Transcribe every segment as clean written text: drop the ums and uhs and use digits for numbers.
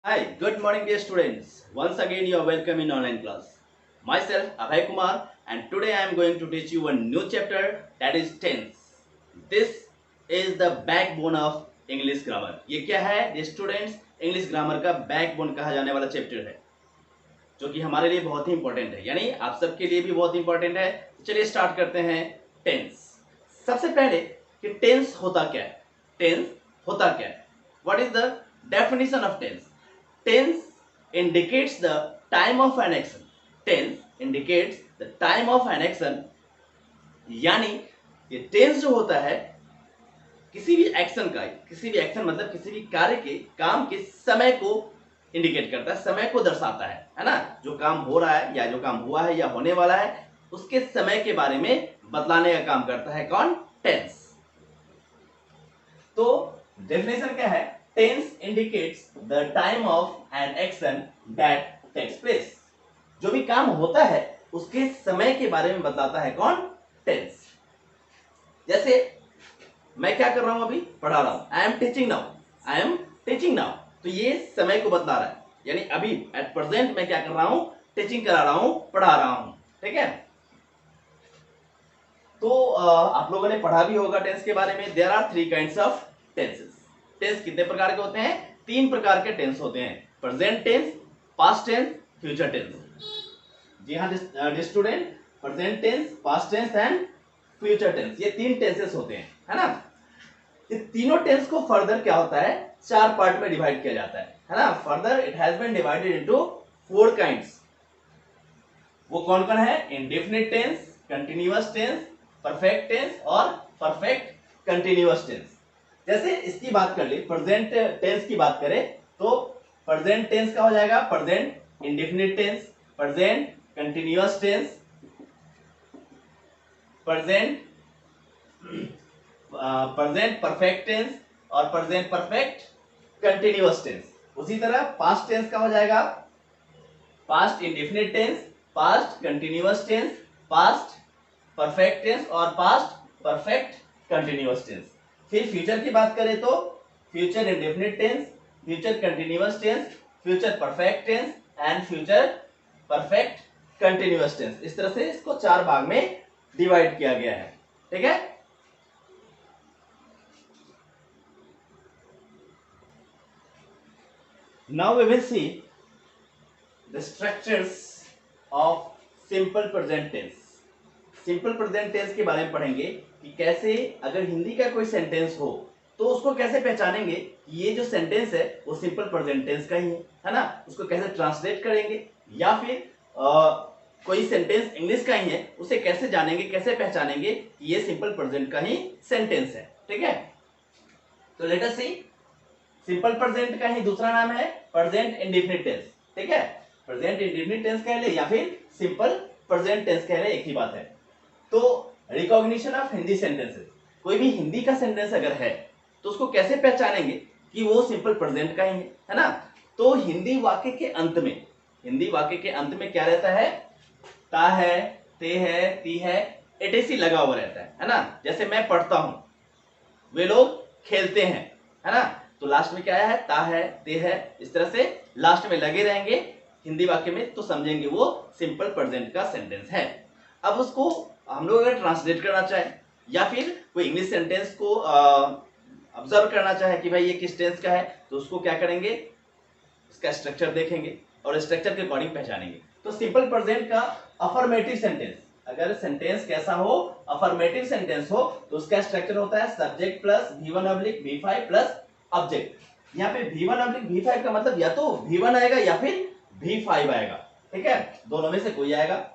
Hi, good morning dear students. Once again you are welcome in online class. Myself Abhay Kumar and today I am going to teach you a new chapter that is tense. This is the backbone of English grammar. ये क्या है dear students? English grammar का backbone कहा जाने वाला chapter है जो कि हमारे लिए बहुत ही इंपॉर्टेंट है यानी आप सबके लिए भी बहुत इंपॉर्टेंट है। तो चलिए स्टार्ट करते हैं टेंस। सबसे पहले कि टेंस होता क्या है? टेंस होता क्या है? What is the definition of tense? Tense indicates the time of an action. Tense indicates the time of an action. यानी ये टेंस जो होता है किसी भी एक्शन का, किसी भी एक्शन मतलब किसी भी कार्य के काम के समय को इंडिकेट करता है, समय को दर्शाता है ना। जो काम हो रहा है या जो काम हुआ है या होने वाला है उसके समय के बारे में बतलाने का काम करता है कौन? टेंस। तो डेफिनेशन क्या है? Tense indicates the time of an action that takes place. जो भी काम होता है उसके समय के बारे में बताता है कौन? टेंस। जैसे मैं क्या कर रहा हूं? अभी पढ़ा रहा हूं। I am teaching now. I am teaching now. तो ये समय को बतला रहा है यानी अभी एट प्रेजेंट मैं क्या कर रहा हूं? टीचिंग करा रहा हूं, पढ़ा रहा हूं। ठीक है। तो आप लोगों ने पढ़ा भी होगा टेंस के बारे में। There are three kinds of tenses. Tense कितने प्रकार के होते हैं? तीन प्रकार के टेंस होते हैं। Present tense, past tense, future tense. जी हाँ student, present tense, past tense and future tense, ये तीन टेंसेस होते हैं, है ना। ये तीनों टेंस को फर्दर क्या होता है? चार पार्ट में डिवाइड किया जाता है ना। Further it has been divided into four kinds. वो कौन कौन है? Indefinite tense, continuous tense, perfect tense और परफेक्ट कंटिन्यूअस टेंस। जैसे इसकी बात कर ले, प्रेजेंट टेंस की बात करें तो प्रेजेंट टेंस का हो जाएगा present indefinite tense, present continuous tense, present present perfect tense और प्रेजेंट परफेक्ट कंटिन्यूअस टेंस। उसी तरह पास्ट टेंस का हो जाएगा past indefinite tense, past continuous tense, past perfect tense और पास्ट परफेक्ट कंटिन्यूअस टेंस। फिर फ्यूचर की बात करें तो future indefinite tense, future continuous tense, future perfect tense and future perfect continuous tense. इस तरह से इसको चार भाग में डिवाइड किया गया है। ठीक है। Now we will see the structures of simple present tense. Simple present tense के बारे में पढ़ेंगे कि कैसे अगर हिंदी का कोई सेंटेंस हो तो उसको कैसे पहचानेंगे कि ये जो सेंटेंस है वो सिंपल प्रेजेंट टेंस का ही है ना। उसको कैसे ट्रांसलेट करेंगे या फिर कोई सेंटेंस इंग्लिश का ही है उसे कैसे जानेंगे, कैसे पहचानेंगे कि ये सिंपल प्रेजेंट का ही सेंटेंस है। ठीक है। तो लेट अस सी, सिंपल प्रेजेंट का ही दूसरा नाम है प्रेजेंट इंडेफिनिट टेंस। ठीक है। प्रेजेंट इंडेफिनिट टेंस कह ले या फिर सिंपल प्रेजेंट टेंस कह ले, एक ही बात है। तो रिकॉग्निशन ऑफ हिंदी सेंटेंसेस, कोई भी हिंदी का सेंटेंस अगर है तो उसको कैसे पहचानेंगे कि वो सिंपल प्रेजेंट का ही है ना। तो हिंदी वाक्य के अंत में, हिंदी वाक्य के अंत में क्या रहता है? ता है, ते है, ती है, एटीसी लगा हुआ रहता है ना। जैसे मैं पढ़ता हूं, वे लोग खेलते हैं, है ना। तो लास्ट में क्या है? ता है, ते है, इस तरह से लास्ट में लगे रहेंगे हिंदी वाक्य में, तो समझेंगे वो सिंपल प्रेजेंट का सेंटेंस है। अब उसको हम लोग अगर ट्रांसलेट करना चाहें या फिर कोई इंग्लिश सेंटेंस को ऑब्जर्व करना चाहे कि भाई ये किस टेंस का है, तो उसको क्या करेंगे? इसका स्ट्रक्चर देखेंगे और स्ट्रक्चर के अकॉर्डिंग पहचानेंगे। तो सिंपल प्रेजेंट का अफर्मेटिव सेंटेंस, अगर सेंटेंस कैसा हो, अफर्मेटिव सेंटेंस हो, तो उसका स्ट्रक्चर होता है subject plus V1 oblique V5 plus object. यहाँ पे V1 ऑब्लिक V5 का मतलब या तो V1 आएगा या फिर V5 आएगा। ठीक है, दोनों में से कोई आएगा।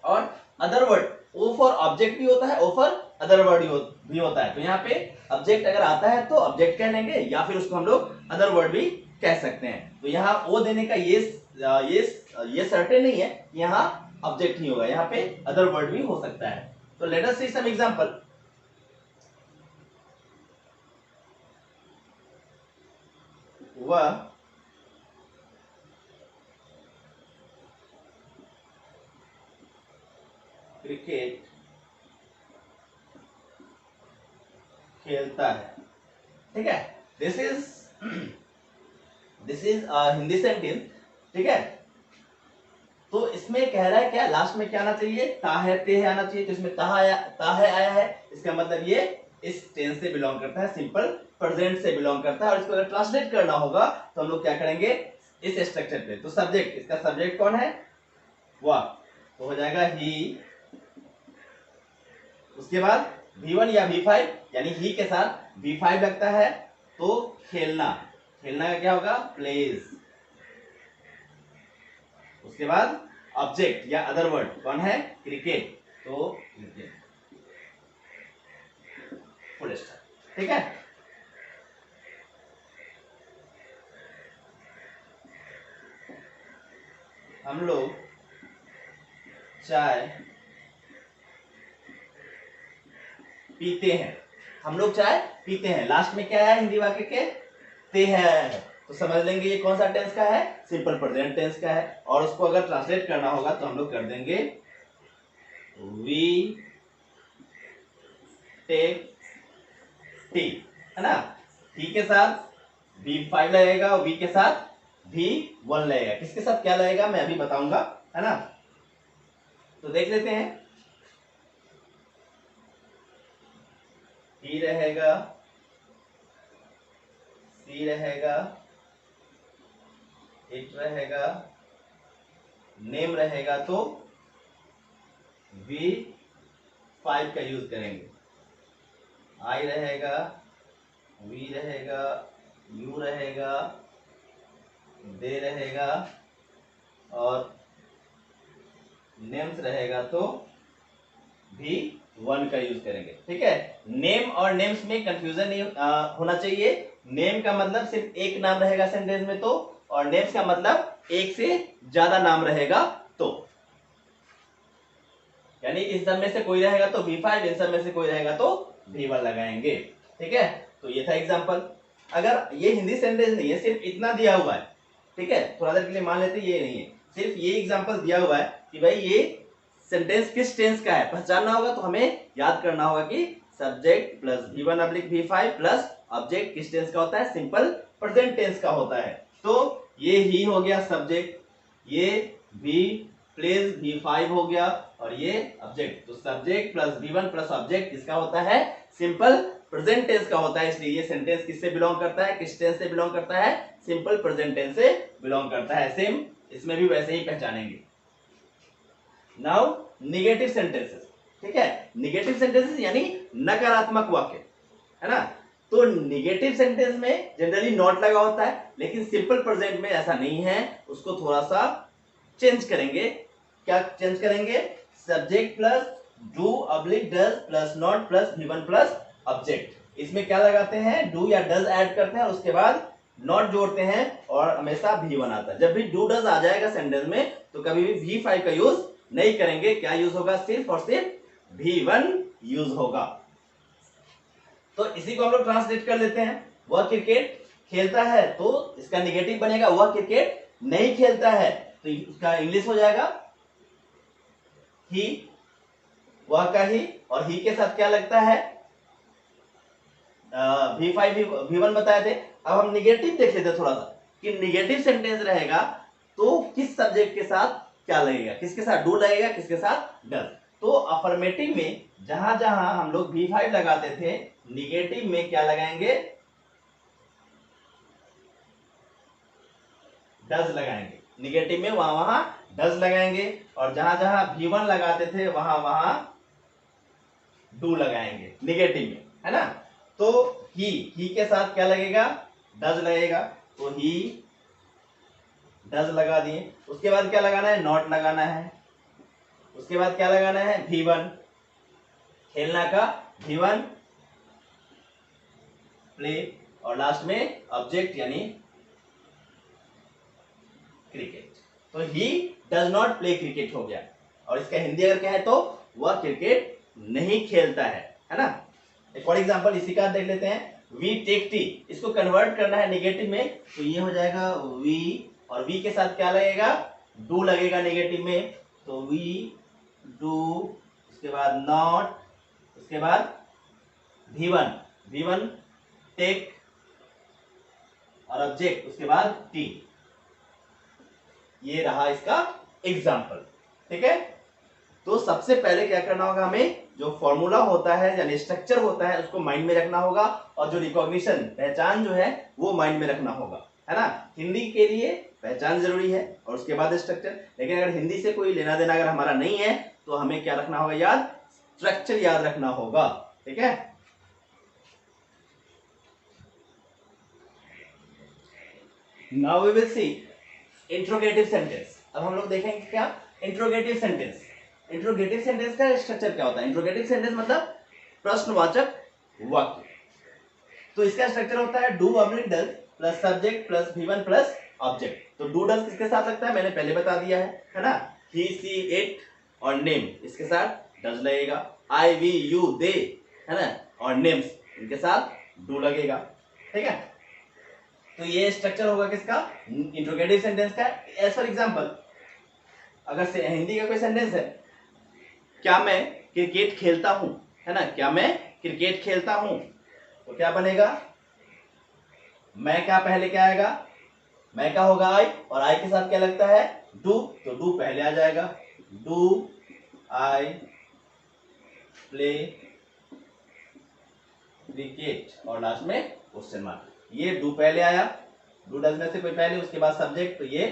और other word, O for object भी होता है, ओ फॉर अदर वर्ड भी होता है। तो यहाँ पे ऑब्जेक्ट अगर आता है तो ऑब्जेक्ट कह लेंगे या फिर उसको हम लोग अदर वर्ड भी कह सकते हैं। तो यहाँ ओ देने का ये सर्टेन नहीं है कि यहाँ ऑब्जेक्ट ही होगा, यहाँ पे अदर वर्ड भी हो सकता है। तो लेट अस सी सम एग्जांपल। वह क्रिकेट खेलता है। ठीक है, this is this is Hindi sentence, ठीक है। तो इसमें कह रहा है क्या, लास्ट में क्या आना चाहिए, ता है ते है आना चाहिए। तो इसमें ता है आया है, इसका मतलब ये इस टेंस से बिलोंग करता है, सिंपल प्रेजेंट से बिलोंग करता है। और इसको अगर ट्रांसलेट करना होगा तो हम लोग क्या करेंगे, इस स्ट्रक्चर पे। तो सब्जेक्ट, इसका सब्जेक्ट कौन है, वह, तो हो जाएगा ही। उसके बाद V1 या V5, यानी ही के साथ V5 लगता है तो खेलना, खेलना का क्या होगा, प्लेज। उसके बाद ऑब्जेक्ट या अदर वर्ड कौन है, क्रिकेट, तो क्रिकेट, फुल स्टॉप, ठीक है। हम लोग चाय पीते हैं, हम लोग चाय पीते हैं, लास्ट में क्या है हिंदी वाक्य के, ते है। तो समझ लेंगे ये कौन सा टेंस का है, सिंपल प्रेजेंट टेंस का है। और उसको अगर ट्रांसलेट करना होगा तो हम लोग कर देंगे वी टेक टी, है ना। ही के साथ V5 लगेगा और V के साथ V1 लगेगा। किसके साथ क्या लगेगा मैं अभी बताऊंगा, है ना। तो देख लेते हैं, ही रहेगा, सी रहेगा, इट रहेगा, नेम रहेगा, तो V5 का यूज करेंगे। आई रहेगा, वी रहेगा, यू रहेगा, दे रहेगा, और नेम्स रहेगा तो V1 का यूज करेंगे, ठीक है। नेम और नेम्स में कंफ्यूजन नहीं होना चाहिए। नेम का मतलब सिर्फ एक नाम रहेगा सेंटेंस में तो, और नेम्स का मतलब एक से ज्यादा नाम रहेगा तो, यानी इस सब में से कोई रहेगा तो V5, इन सब में से कोई रहेगा तो V1 लगाएंगे, ठीक है। तो ये था एग्जांपल। अगर ये हिंदी सेंटेंस नहीं है, सिर्फ इतना दिया हुआ है, ठीक है, थोड़ा देर के लिए मान लेते ये नहीं है, सिर्फ ये एग्जांपल दिया हुआ है कि भाई ये सेंटेंस किस टेंस का है, पहचानना होगा तो हमें याद करना होगा कि subject plus V1 oblique V5 plus object किस टेंस का होता है, सिंपल प्रेजेंट टेंस का होता है। तो ये ही हो गया सब्जेक्ट, ये भी प्लेस V5 हो गया, और ये ऑब्जेक्ट। तो subject plus V1 plus object किसका होता है, सिंपल प्रेजेंट टेंस का होता है। इसलिए ये सेंटेंस किससे बिलोंग करता है, किस टेंस से बिलोंग करता है, सिंपल प्रेजेंट टेंस से बिलोंग करता है। सेम इसमें भी वैसे ही पहचानेंगे। नाउ निगेटिव सेंटेंसेस, ठीक है। निगेटिव सेंटेंसेस यानी नकारात्मक वाक्य, है ना। तो निगेटिव सेंटेंस में जनरली नॉट लगा होता है, लेकिन सिंपल प्रेजेंट में ऐसा नहीं है, उसको थोड़ा सा चेंज करेंगे। क्या चेंज करेंगे, subject plus do oblique does plus not plus V1 plus object. इसमें क्या लगाते हैं, डू या डज ऐड करते हैं, उसके बाद नॉट जोड़ते हैं, और हमेशा V1 आता है। जब भी डू डज आ जाएगा सेंटेंस में तो कभी भी V5 का यूज नहीं करेंगे। क्या यूज होगा, सिर्फ और सिर्फ V1 यूज होगा। तो इसी को हम लोग ट्रांसलेट कर लेते हैं। वह क्रिकेट खेलता है, तो इसका निगेटिव बनेगा वह क्रिकेट नहीं खेलता है, तो इसका इंग्लिश हो जाएगा ही, वह का ही, और ही के साथ क्या लगता है, V5 V1 बताए थे। अब हम निगेटिव देख लेते हैं थोड़ा सा, कि निगेटिव सेंटेंस रहेगा तो किस सब्जेक्ट के साथ क्या लगेगा, किसके साथ डू लगेगा, किसके साथ डज। तो अफर्मेटिव में जहां जहां हम लोग V5 लगाते थे, निगेटिव में क्या लगाएंगे, डज लगाएंगे। निगेटिव में वहां वहां डज लगाएंगे, और जहां जहां V1 लगाते थे वहां वहां डू लगाएंगे निगेटिव में, है ना। तो ही के साथ क्या लगेगा, डज लगेगा, तो ही डज लगा दिए। उसके बाद क्या लगाना है, नॉट लगाना है। उसके बाद क्या लगाना है, V1, खेलना का V1, प्ले, और लास्ट में ऑब्जेक्ट यानी क्रिकेट। तो he does not play cricket हो गया, और इसका हिंदी अगर कहे तो वह क्रिकेट नहीं खेलता है ना। एक और एग्जांपल इसी का देख लेते हैं, वी टेक टी। इसको कन्वर्ट करना है निगेटिव में, तो ये हो जाएगा वी, और वी के साथ क्या लगेगा, डू लगेगा निगेटिव में, तो वी डू, उसके बाद नॉट, उसके बाद V1 टेक और ऑब्जेक्ट उसके बाद टी। ये रहा इसका एग्जाम्पल। ठीक है, तो सबसे पहले क्या करना होगा, हमें जो फॉर्मूला होता है यानी स्ट्रक्चर होता है उसको माइंड में रखना होगा, और जो रिकॉग्निशन पहचान जो है वो माइंड में रखना होगा, है ना। हिंदी के लिए पहचान जरूरी है और उसके बाद स्ट्रक्चर। लेकिन अगर हिंदी से कोई लेना देना अगर हमारा नहीं है तो हमें क्या रखना होगा, याद, स्ट्रक्चर याद रखना होगा। ठीक है, now we will see interrogative sentence. अब हम लोग देखेंगे क्या इंट्रोगेटिव सेंटेंस। इंट्रोगेटिव सेंटेंस का स्ट्रक्चर क्या होता है। इंट्रोगेटिव सेंटेंस मतलब प्रश्नवाचक वाक्य। तो इसका स्ट्रक्चर होता है do oblique does plus subject plus V1 plus object. तो डू डज किसके साथ लगता है, मैंने पहले बता दिया है ना। ही सी इट और नेम इसके साथ डज लगेगा। आई वी यू दे, है ना, और नेम्स इनके साथ डू लगेगा। ठीक है, तो ये स्ट्रक्चर होगा किसका, इंट्रोगेटिव सेंटेंस का। एज फॉर एग्जांपल, अगर से हिंदी का कोई सेंटेंस है, क्या मैं क्रिकेट खेलता हूं, है ना, क्या मैं क्रिकेट खेलता हूं, तो क्या बनेगा, मैं क्या पहले क्या आएगा, मैं क्या होगा आई, और आई के साथ क्या लगता है डू, तो डू पहले आ जाएगा। डू आई प्ले क्रिकेट और लास्ट में क्वेश्चन मार्क। ये डू पहले आया, डू डज में से कोई पहले, उसके बाद सब्जेक्ट, तो ये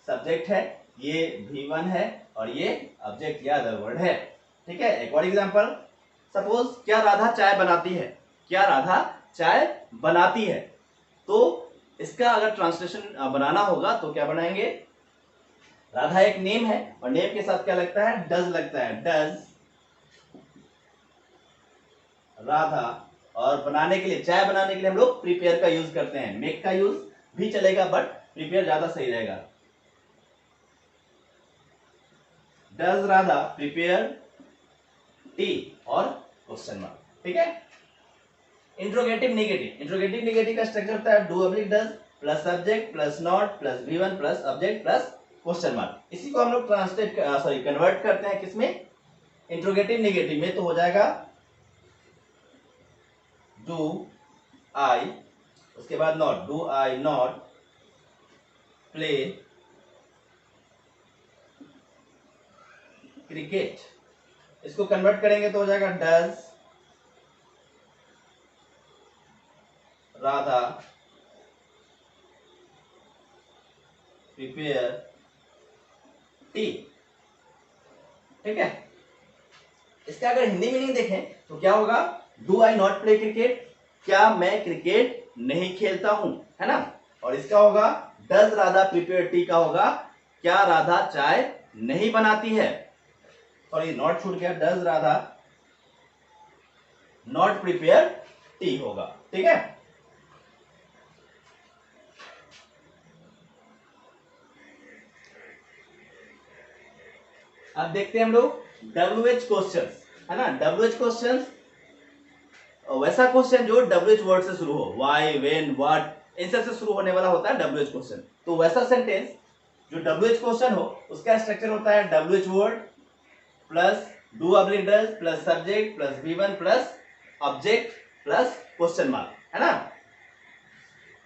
सब्जेक्ट है, ये V1 है और ये ऑब्जेक्ट या अदर वर्ड है। ठीक है, एक और एग्जांपल, सपोज क्या राधा चाय बनाती है, क्या राधा चाय बनाती है, तो इसका अगर ट्रांसलेशन बनाना होगा तो क्या बनाएंगे, राधा एक नेम है और नेम के साथ क्या लगता है, डज लगता है, डज राधा। और बनाने के लिए, चाय बनाने के लिए हम लोग प्रिपेयर का यूज करते हैं, मेक का यूज भी चलेगा बट प्रिपेयर ज्यादा सही रहेगा। डज राधा प्रिपेयर टी और क्वेश्चन मार्क। ठीक है, इंट्रोगेटिव नेगेटिव। इंट्रोगेटिव नेगेटिव का स्ट्रक्चर होता है do oblique does plus subject plus not plus V1 plus object plus question mark. इसी को हम लोग कन्वर्ट करते हैं किसमें, इंट्रोगेटिव नेगेटिव में, तो हो जाएगा डू आई, उसके बाद not, do I not play cricket. इसको कन्वर्ट करेंगे तो हो जाएगा डज राधा प्रिपेयर टी। ठीक है, इसका अगर हिंदी मीनिंग देखें तो क्या होगा, do I not play cricket, क्या मैं क्रिकेट नहीं खेलता हूं, है ना। और इसका होगा डज राधा प्रिपेयर टी का होगा, क्या राधा चाय नहीं बनाती है, और ये नॉट छूट गया, does Radha not prepare T होगा। ठीक है, अब देखते हैं हम लोग WH क्वेश्चंस, है ना। WH क्वेश्चंस वैसा क्वेश्चन जो WH वर्ड से शुरू हो, व्हाई, व्हेन, व्हाट, इन सब से शुरू होने वाला होता है WH क्वेश्चन। तो वैसा सेंटेंस जो WH क्वेश्चन हो उसका स्ट्रक्चर होता है WH word plus do oblique does plus subject plus V1 plus object plus question mark, है ना।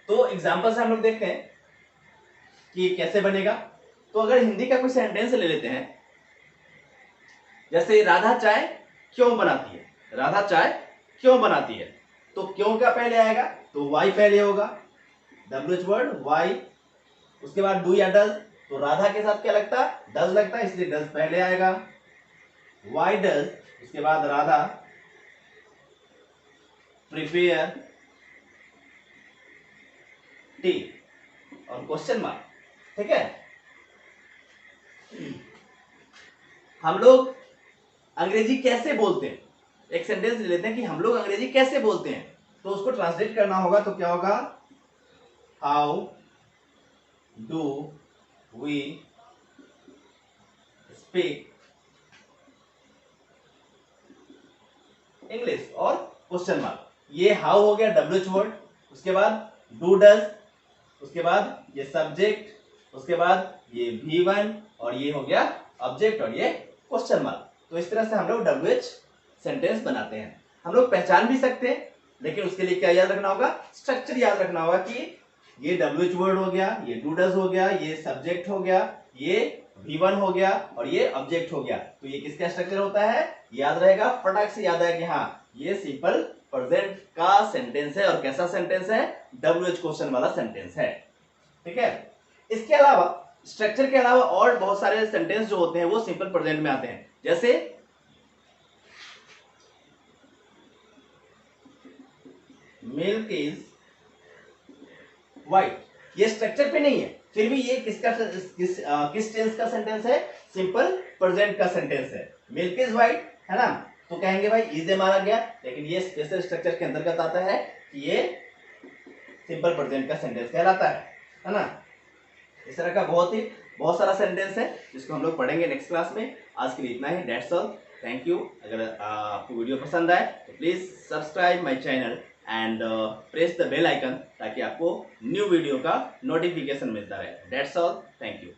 तो एग्जांपल से हम लोग देखते हैं कि कैसे बनेगा। तो अगर हिंदी का कोई सेंटेंस ले लेते हैं, जैसे राधा चाय क्यों बनाती है, राधा चाय क्यों बनाती है, तो क्यों का पहले आएगा, तो वाई पहले होगा, WH वर्ड वाई, उसके बाद डू या डज, तो राधा के साथ क्या लगता है, डज लगता है, इसलिए डज पहले आएगा, वाई डज, उसके बाद राधा प्रिपेयर टी और क्वेश्चन मार्क। ठीक है, हम लोग अंग्रेजी कैसे बोलते हैं, एक सेंटेंस ले लेते हैं कि हम लोग अंग्रेजी कैसे बोलते हैं, तो उसको ट्रांसलेट करना होगा, तो क्या होगा, how do we speak English और क्वेश्चन मार्क। ये हाउ हो गया WH वर्ड, उसके बाद डू डज, उसके बाद ये सब्जेक्ट, उसके बाद ये V1 और ये हो गया ऑब्जेक्ट और ये क्वेश्चन मार्क। तो इस तरह से हम लोग WH सेंटेंस बनाते हैं। हम लोग पहचान भी सकते हैं, लेकिन उसके लिए क्या याद रखना होगा, स्ट्रक्चर याद रखना होगा कि ये WH वर्ड हो गया, ये डू डज हो गया, ये सब्जेक्ट हो गया, ये V1 हो गया और ये ऑब्जेक्ट हो गया। तो ये किसका स्ट्रक्चर होता है, याद रहेगा, फटाक से याद है कि हाँ ये सिंपल प्रेजेंट का सेंटेंस है। और कैसा सेंटेंस है, WH क्वेश्चन वाला सेंटेंस है। ठीक है, इसके अलावा स्ट्रक्चर के अलावा और बहुत सारे सेंटेंस जो होते हैं वो सिंपल प्रेजेंट में आते हैं। जैसे मिल्क इज व्हाइट, ये स्ट्रक्चर पे नहीं है, फिर भी ये किस टेंस का सेंटेंस है, सिंपल प्रेजेंट का सेंटेंस है। मिल्क इज व्हाइट है ना, तो कहेंगे भाई इज मारा गया, लेकिन ये स्पेशल स्ट्रक्चर के अंतर्गत आता है कि ये सिंपल प्रेजेंट का सेंटेंस कहलाता है ना। इस तरह का बहुत सारा सेंटेंस है जिसको हम लोग पढ़ेंगे नेक्स्ट क्लास में। आज के लिए इतना ही, दैट्स ऑल, थैंक यू। अगर आपको वीडियो पसंद आए तो please subscribe my channel and press the bell icon, ताकि आपको न्यू वीडियो का नोटिफिकेशन मिलता रहे। That's all, thank you.